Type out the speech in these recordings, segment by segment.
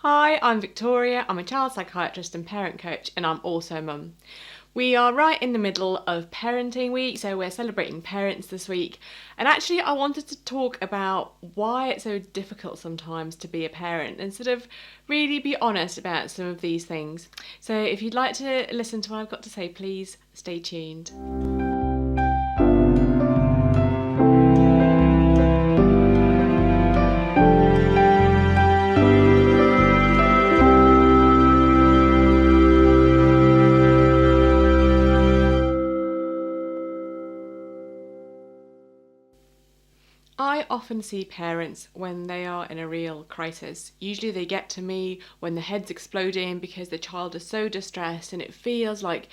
Hi, I'm Victoria. I'm a child psychiatrist and parent coach, and I'm also a mum. We are right in the middle of parenting week, so we're celebrating parents this week. And actually, I wanted to talk about why it's so difficult sometimes to be a parent and sort of really be honest about some of these things. So, if you'd like to listen to what I've got to say, please stay tuned. I often see parents when they are in a real crisis. Usually they get to me when the head's exploding because the child is so distressed and it feels like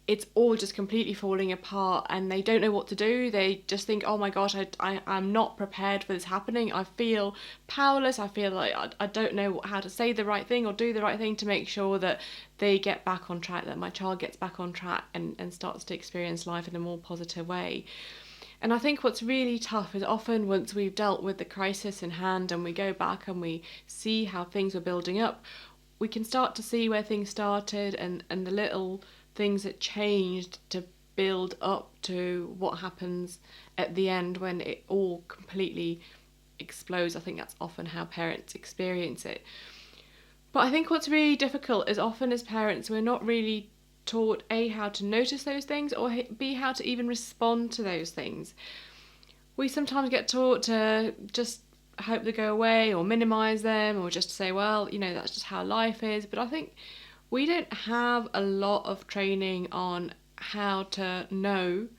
it's all just completely falling apart and they don't know what to do. They just think, oh my gosh, I'm not prepared for this happening. I feel powerless. I feel like I don't know how to say the right thing or do the right thing to make sure that they get back on track, that my child gets back on track and starts to experience life in a more positive way. And I think what's really tough is often once we've dealt with the crisis in hand and we go back and we see how things were building up, we can start to see where things started and the little things that changed to build up to what happens at the end when it all completely explodes. I think that's often how parents experience it. But I think what's really difficult is often as parents, we're not really taught A, how to notice those things, or B, how to even respond to those things. We sometimes get taught to just hope they go away or minimize them or just say, well, that's just how life is. But I think we don't have a lot of training on how to know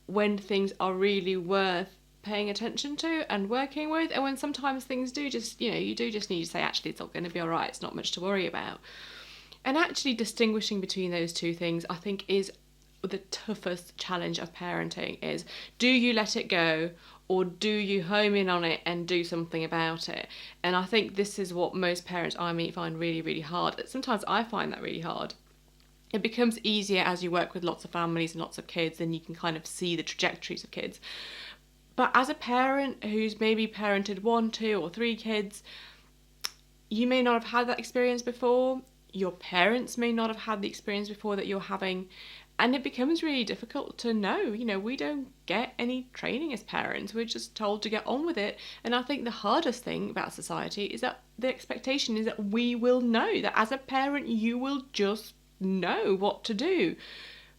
when things are really worth paying attention to and working with, and when sometimes things do just, you do just need to say, actually, it's not going to be all right, it's not much to worry about. And actually distinguishing between those two things, I think, is the toughest challenge of parenting is, do you let it go or do you home in on it and do something about it? And I think this is what most parents I meet find really, really hard. Sometimes I find that really hard. It becomes easier as you work with lots of families and lots of kids and you can kind of see the trajectories of kids. But as a parent who's maybe parented 1, 2 or 3 kids, you may not have had that experience before. Your parents may not have had the experience before that you're having, and it becomes really difficult to know. We don't get any training as parents. We're just told to get on with it. And I think the hardest thing about society is that the expectation is that we will know, that as a parent you will just know what to do.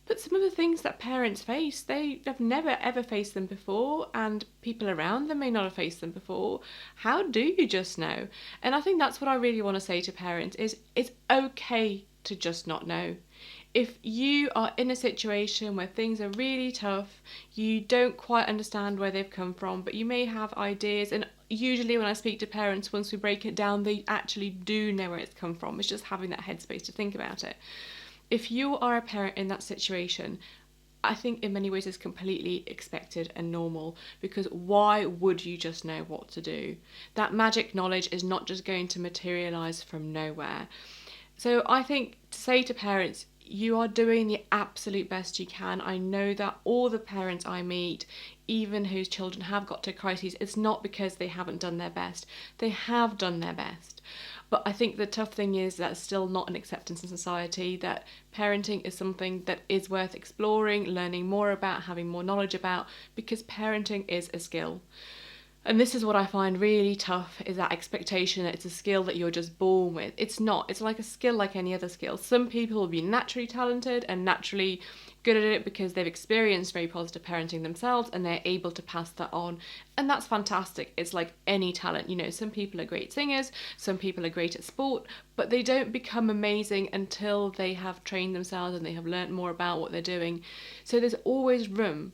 But some of the things that parents face, they have never ever faced them before, and people around them may not have faced them before. How do you just know? And I think that's what I really want to say to parents is it's okay to just not know. If you are in a situation where things are really tough, you don't quite understand where they've come from, but you may have ideas, and usually when I speak to parents, once we break it down, they actually do know where it's come from. It's just having that headspace to think about it. If you are a parent in that situation, I think in many ways it's completely expected and normal, because why would you just know what to do? That magic knowledge is not just going to materialise from nowhere. So I think to say to parents, you are doing the absolute best you can. I know that all the parents I meet, even whose children have got to crises, it's not because they haven't done their best. They have done their best. But I think the tough thing is that's still not an acceptance in society, that parenting is something that is worth exploring, learning more about, having more knowledge about, because parenting is a skill. And this is what I find really tough, is that expectation that it's a skill that you're just born with. It's not. It's like a skill like any other skill. Some people will be naturally talented and naturally good at it because they've experienced very positive parenting themselves and they're able to pass that on. And that's fantastic. It's like any talent. Some people are great singers, some people are great at sport, but they don't become amazing until they have trained themselves and they have learnt more about what they're doing. So there's always room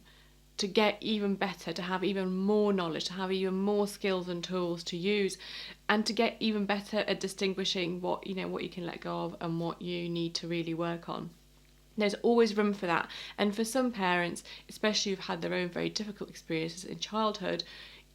to get even better, to have even more knowledge, to have even more skills and tools to use, and to get even better at distinguishing what you can let go of and what you need to really work on. There's always room for that. And for some parents, especially who've had their own very difficult experiences in childhood,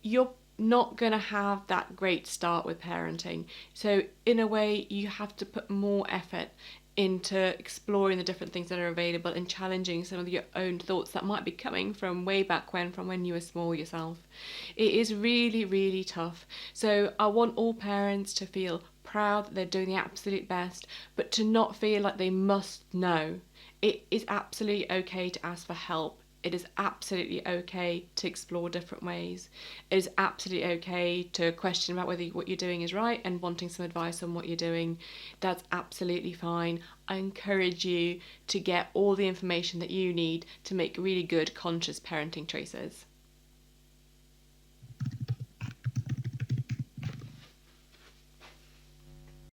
you're not going to have that great start with parenting. So in a way, you have to put more effort into exploring the different things that are available and challenging some of your own thoughts that might be coming from way back when, from when you were small yourself. It is really, really tough. So I want all parents to feel proud that they're doing the absolute best, but to not feel like they must know. It is absolutely okay to ask for help. It is absolutely okay to explore different ways. It is absolutely okay to question about whether what you're doing is right and wanting some advice on what you're doing. That's absolutely fine. I encourage you to get all the information that you need to make really good, conscious parenting choices.